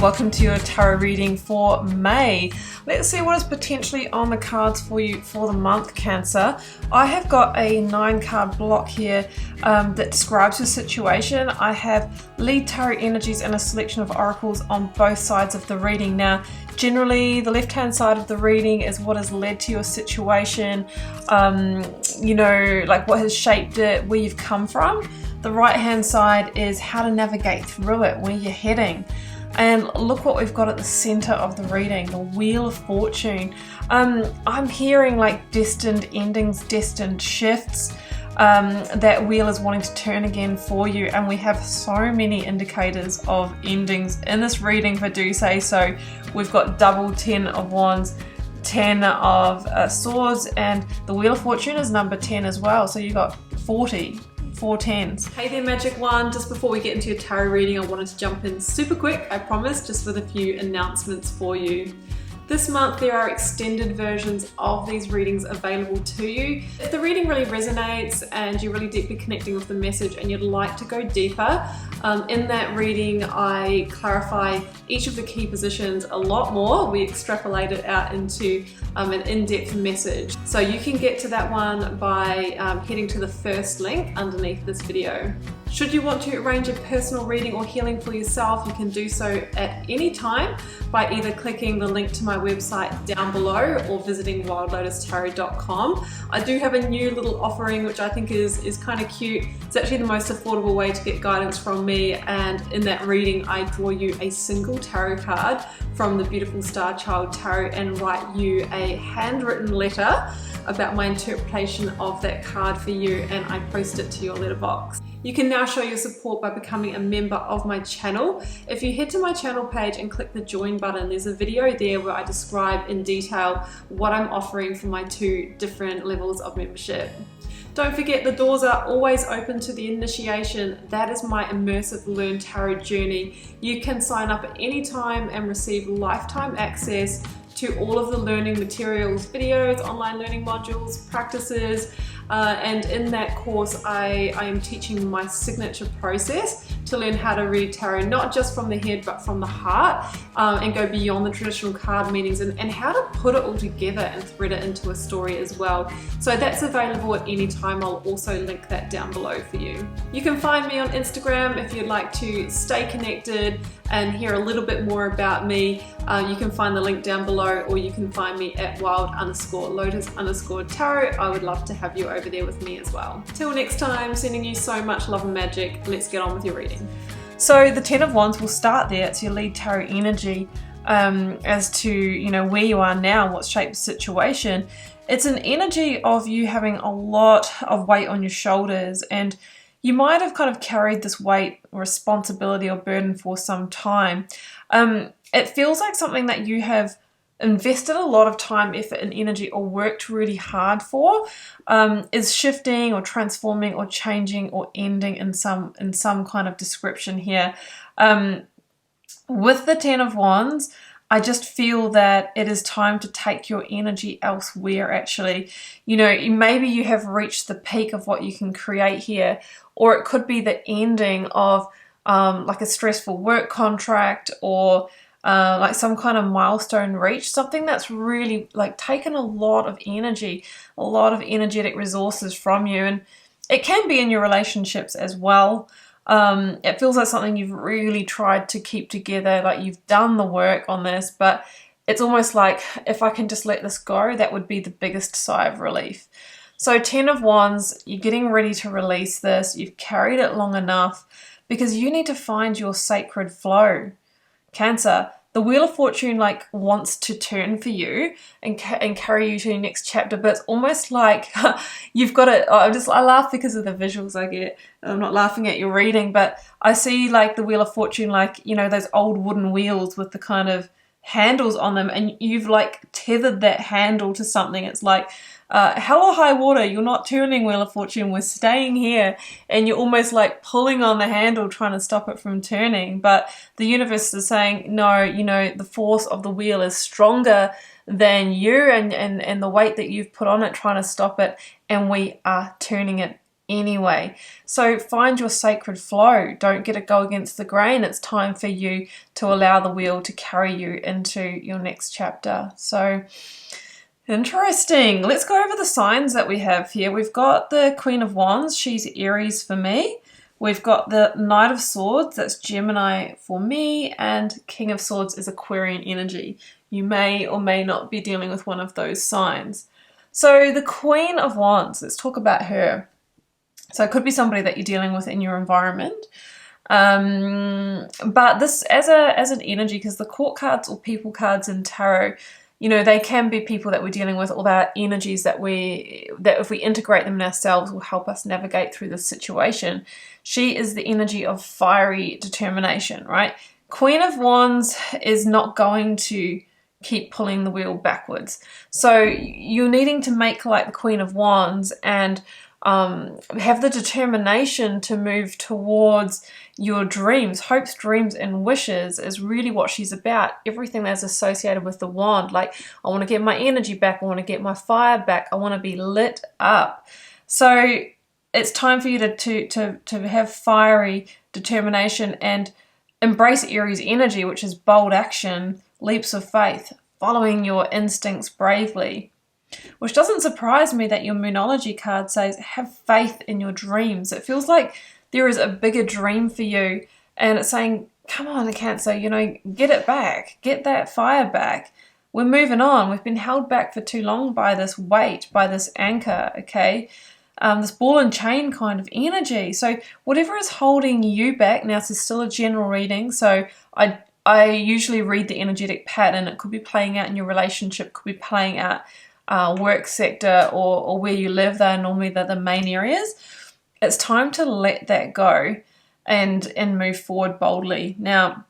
welcome to your tarot reading for May. Let's see what is potentially on the cards for you for the month, Cancer. I have got a 9-card block here that describes your situation. I have lead tarot energies and a selection of oracles on both sides of the reading. Now, generally, the left-hand side of the reading is what has led to your situation, you know, like what has shaped it, where you've come from. The right-hand side is how to navigate through it, where you're heading. And look what we've got at the center of the reading, the Wheel of Fortune. I'm hearing like destined endings, destined shifts. That wheel is wanting to turn again for you, and we have so many indicators of endings in this reading, if I do say so. We've got double 10 of Wands, 10 of Swords, and the Wheel of Fortune is number 10 as well, so you've got 40. 4 10s. Hey there, Magic One. Just before we get into your tarot reading, I wanted to jump in super quick, I promise, just with a few announcements for you. This month there are extended versions of these readings available to you. If the reading really resonates and you're really deeply connecting with the message and you'd like to go deeper, in that reading I clarify each of the key positions a lot more. We extrapolate it out into an in-depth message. So you can get to that one by heading to the first link underneath this video. Should you want to arrange a personal reading or healing for yourself, you can do so at any time by either clicking the link to my website down below or visiting wildlotustarot.com. I do have a new little offering which I think is kind of cute. It's actually the most affordable way to get guidance from me, and in that reading I draw you a single tarot card from the beautiful Star Child Tarot and write you a handwritten letter about my interpretation of that card for you, and I post it to your letterbox. You can now show your support by becoming a member of my channel. If you head to my channel page and click the join button, there's a video there where I describe in detail what I'm offering for my 2 different levels of membership. Don't forget, the doors are always open to the initiation. That is my immersive Learn Tarot journey. You can sign up at any time and receive lifetime access to all of the learning materials, videos, online learning modules, practices, and in that course I am teaching my signature process to learn how to read tarot, not just from the head but from the heart, and go beyond the traditional card meanings, and how to put it all together and thread it into a story as well. So that's available at any time. I'll also link that down below for you. You can find me on Instagram if you'd like to stay connected and hear a little bit more about me. You can find the link down below, or you can find me at wild_lotus_tarot. I would love to have you over there with me as well. Till next time, sending you so much love and magic. Let's get on with your reading. So the 10 of Wands will start there. It's your lead tarot energy as to, you know, where you are now, what shaped the situation. It's an energy of you having a lot of weight on your shoulders, and you might have kind of carried this weight, responsibility, or burden for some time. It feels like something that you have invested a lot of time, effort, and energy, or worked really hard for, is shifting or transforming or changing or ending in some kind of description here. With the 10 of Wands, I just feel that it is time to take your energy elsewhere, actually. You know, maybe you have reached the peak of what you can create here, or it could be the ending of like a stressful work contract, or like some kind of milestone reached, something that's really like taken a lot of energy, a lot of energetic resources from you. And it can be in your relationships as well. It feels like something you've really tried to keep together, like you've done the work on this, but it's almost like, if I can just let this go, that would be the biggest sigh of relief. So 10 of Wands, you're getting ready to release this. You've carried it long enough because you need to find your sacred flow. Cancer, the Wheel of Fortune like wants to turn for you and carry you to your next chapter, but it's almost like you've got it. I laugh because of the visuals I get. I'm not laughing at your reading, but I see like the Wheel of Fortune, like, you know, those old wooden wheels with the kind of handles on them, and you've like tethered that handle to something. It's like, hell or high water, you're not turning, Wheel of Fortune, we're staying here, and you're almost like pulling on the handle trying to stop it from turning. But the universe is saying, no, you know, the force of the wheel is stronger than you and the weight that you've put on it trying to stop it, and we are turning it anyway. So find your sacred flow. Don't get it go against the grain. It's time for you to allow the wheel to carry you into your next chapter. So interesting. Let's go over the signs that we have here. We've got the Queen of Wands. She's Aries for me. We've got the Knight of Swords. That's Gemini for me. And King of Swords is Aquarian energy. You may or may not be dealing with one of those signs. So the Queen of Wands, let's talk about her. So it could be somebody that you're dealing with in your environment. But this as an energy, because the court cards or people cards in tarot, you know, they can be people that we're dealing with, or they're energies that if we integrate them in ourselves will help us navigate through this situation. She is the energy of fiery determination, right? Queen of Wands is not going to keep pulling the wheel backwards. So you're needing to make like the Queen of Wands and have the determination to move towards your dreams. Hopes, dreams, and wishes is really what she's about. Everything that's associated with the wand. Like, I want to get my energy back. I want to get my fire back. I want to be lit up. So it's time for you to have fiery determination and embrace Aries energy, which is bold action, leaps of faith, following your instincts bravely. Which doesn't surprise me that your Moonology card says, have faith in your dreams. It feels like there is a bigger dream for you, and it's saying, come on, Cancer, you know, get it back. Get that fire back. We're moving on. We've been held back for too long by this weight, by this anchor, okay? This ball and chain kind of energy. So whatever is holding you back, now this is still a general reading, so I usually read the energetic pattern. It could be playing out in your relationship, could be playing out work sector or where you live. They're normally the main areas. It's time to let that go and move forward boldly. Now,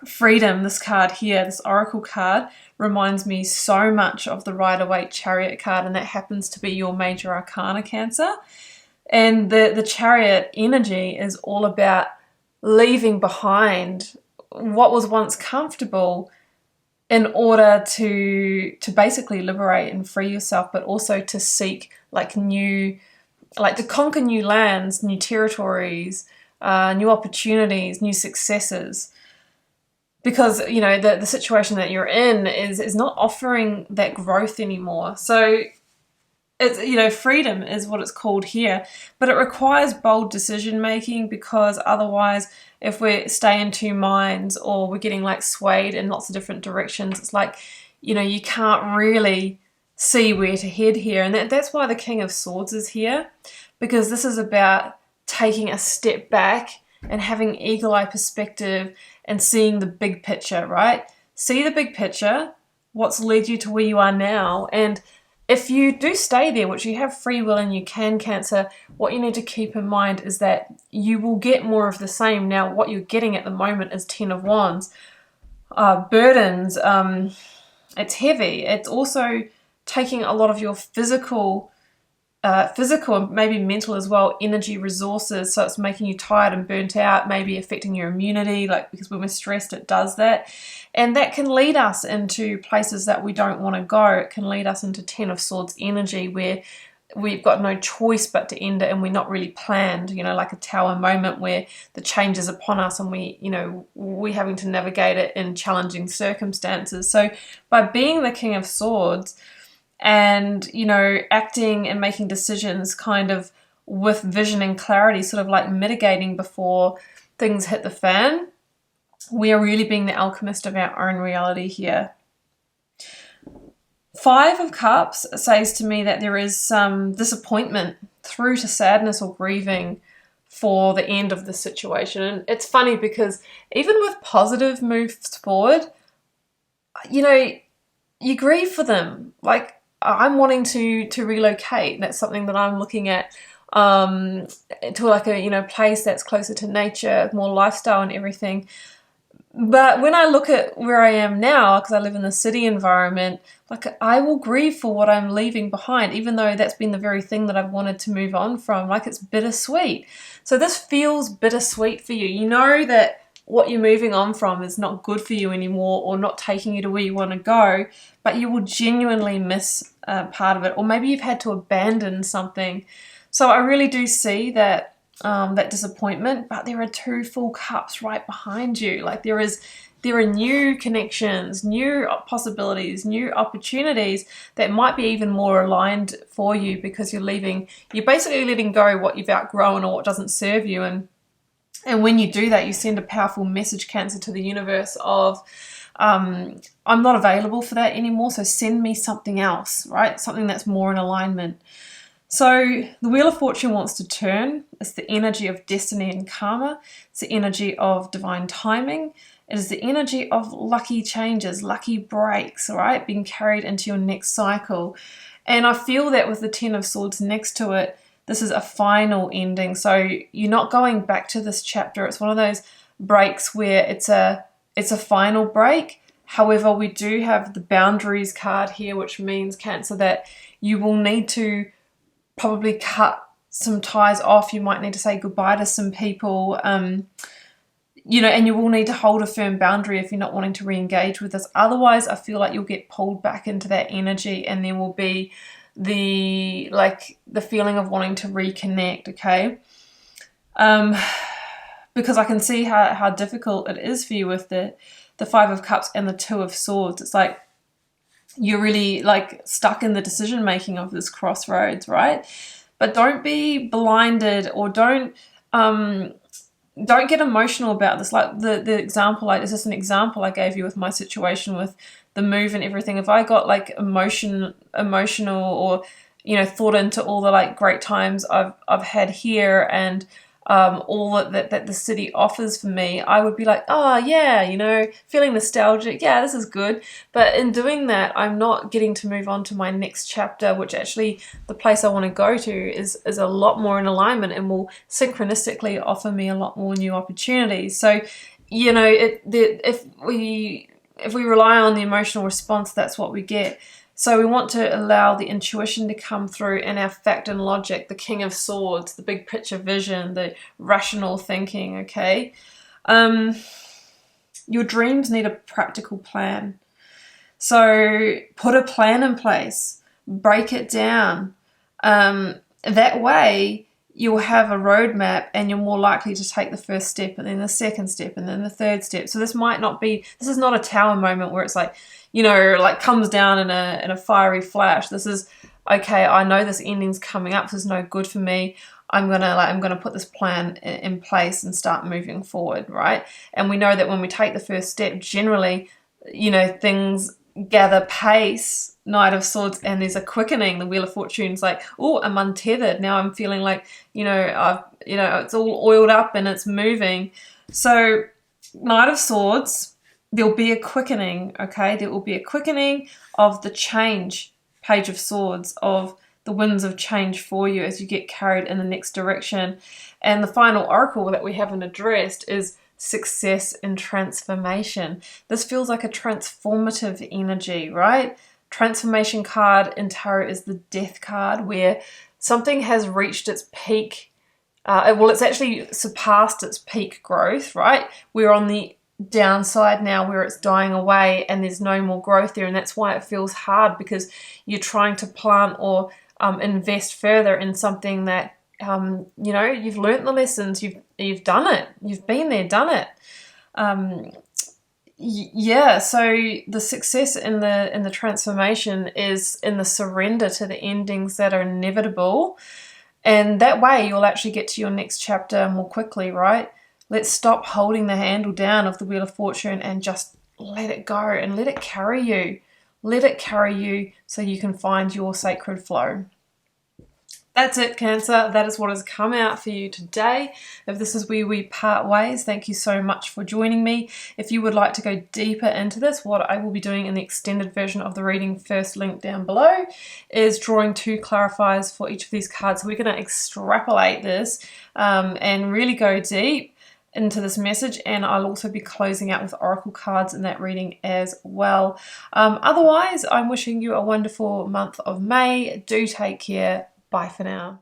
freedom, this card here, this oracle card, reminds me so much of the Rider-Waite Chariot card, and that happens to be your major arcana, Cancer. And the Chariot energy is all about leaving behind what was once comfortable in order to basically liberate and free yourself, but also to seek to conquer new lands, new territories, new opportunities, new successes. Because, you know, the situation that you're in is not offering that growth anymore. So it's, you know, freedom is what it's called here, but it requires bold decision making, because otherwise, if we stay in two minds or we're getting like swayed in lots of different directions, it's like, you know, you can't really see where to head here. And that's why the King of Swords is here, because this is about taking a step back and having eagle-eye perspective and seeing the big picture, right? See the big picture, what's led you to where you are now. And if you do stay there, which you have free will and you can, Cancer, what you need to keep in mind is that you will get more of the same. Now, what you're getting at the moment is 10 of Wands. Burdens, it's heavy. It's also taking a lot of your physical and maybe mental as well, energy resources. So it's making you tired and burnt out, maybe affecting your immunity, like, because when we're stressed, it does that. And that can lead us into places that we don't want to go. It can lead us into 10 of Swords energy, where we've got no choice but to end it, and we're not really planned, you know, like a Tower moment where the change is upon us and we're having to navigate it in challenging circumstances. So by being the King of Swords, and, you know, acting and making decisions kind of with vision and clarity, sort of like mitigating before things hit the fan, we are really being the alchemist of our own reality here. 5 of Cups says to me that there is some disappointment through to sadness or grieving for the end of the situation. And it's funny because even with positive moves forward, you know, you grieve for them. Like, I'm wanting to relocate. That's something that I'm looking at, to like a, you know, place that's closer to nature, more lifestyle and everything. But when I look at where I am now, because I live in the city environment, like, I will grieve for what I'm leaving behind, even though that's been the very thing that I've wanted to move on from. Like, it's bittersweet. So this feels bittersweet for you. You know that what you're moving on from is not good for you anymore, or not taking you to where you want to go, but you will genuinely miss part of it. Or maybe you've had to abandon something. So I really do see that that disappointment, but there are 2 full cups right behind you. Like there are new connections, new possibilities, new opportunities that might be even more aligned for you, because you're basically letting go what you've outgrown or what doesn't serve you. And when you do that, you send a powerful message, Cancer, to the universe of, I'm not available for that anymore, so send me something else, right? Something that's more in alignment. So the Wheel of Fortune wants to turn. It's the energy of destiny and karma. It's the energy of divine timing. It is the energy of lucky changes, lucky breaks, all right, being carried into your next cycle. And I feel that with the 10 of Swords next to it, this is a final ending. So you're not going back to this chapter. It's one of those breaks where it's a final break. However, we do have the boundaries card here, which means, Cancer, that you will need to probably cut some ties off. You might need to say goodbye to some people, you know, and you will need to hold a firm boundary if you're not wanting to re-engage with this. Otherwise, I feel like you'll get pulled back into that energy, and there will be the feeling of wanting to reconnect, okay? Because I can see how difficult it is for you with the 5 of Cups and the 2 of Swords. It's like you're really like stuck in the decision making of this crossroads, right? But don't be blinded, or don't get emotional about this. Like the example, like, is this an example I gave you with my situation with the move and everything? If I got like emotional, or, you know, thought into all the like great times I've had here, and all that the city offers for me, I would be like, oh yeah, you know, feeling nostalgic, yeah, this is good. But in doing that, I'm not getting to move on to my next chapter, which actually the place I want to go to is a lot more in alignment and will synchronistically offer me a lot more new opportunities. So, you know, if we rely on the emotional response, that's what we get. So we want to allow the intuition to come through, and our fact and logic, the King of Swords, the big picture vision, the rational thinking, okay? Your dreams need a practical plan. So put a plan in place, break it down. That way you'll have a roadmap, and you're more likely to take the first step, and then the second step, and then the third step. So this is not a tower moment where it's like, you know, like comes down in a fiery flash. This is, okay, I know this ending's coming up. This is no good for me. I'm gonna put this plan in place and start moving forward, right? And we know that when we take the first step, generally, you know, things gather pace. Knight of Swords, and there's a quickening. The Wheel of Fortune's like, oh, I'm untethered now. I'm feeling like, you know, it's all oiled up and it's moving. So Knight of Swords, there'll be a quickening, okay? There will be a quickening of the change, Page of Swords, of the winds of change for you as you get carried in the next direction. And the final oracle that we haven't addressed is success and transformation. This feels like a transformative energy, right? Transformation card in tarot is the Death card, where something has reached its peak. Well, it's actually surpassed its peak growth, right? We're on the downside now, where it's dying away and there's no more growth there, and that's why it feels hard, because you're trying to plant or invest further in something that you know, you've learnt the lessons, you've done it, you've been there, done it. Yeah, so the success in the transformation is in the surrender to the endings that are inevitable, and that way you'll actually get to your next chapter more quickly, right? Let's stop holding the handle down of the Wheel of Fortune and just let it go and let it carry you. Let it carry you so you can find your sacred flow. That's it, Cancer. That is what has come out for you today. If this is where we part ways, thank you so much for joining me. If you would like to go deeper into this, what I will be doing in the extended version of the reading, first link down below, is drawing 2 clarifiers for each of these cards. So we're going to extrapolate this and really go deep into this message, and I'll also be closing out with oracle cards in that reading as well. Otherwise, I'm wishing you a wonderful month of May. Do take care. Bye for now.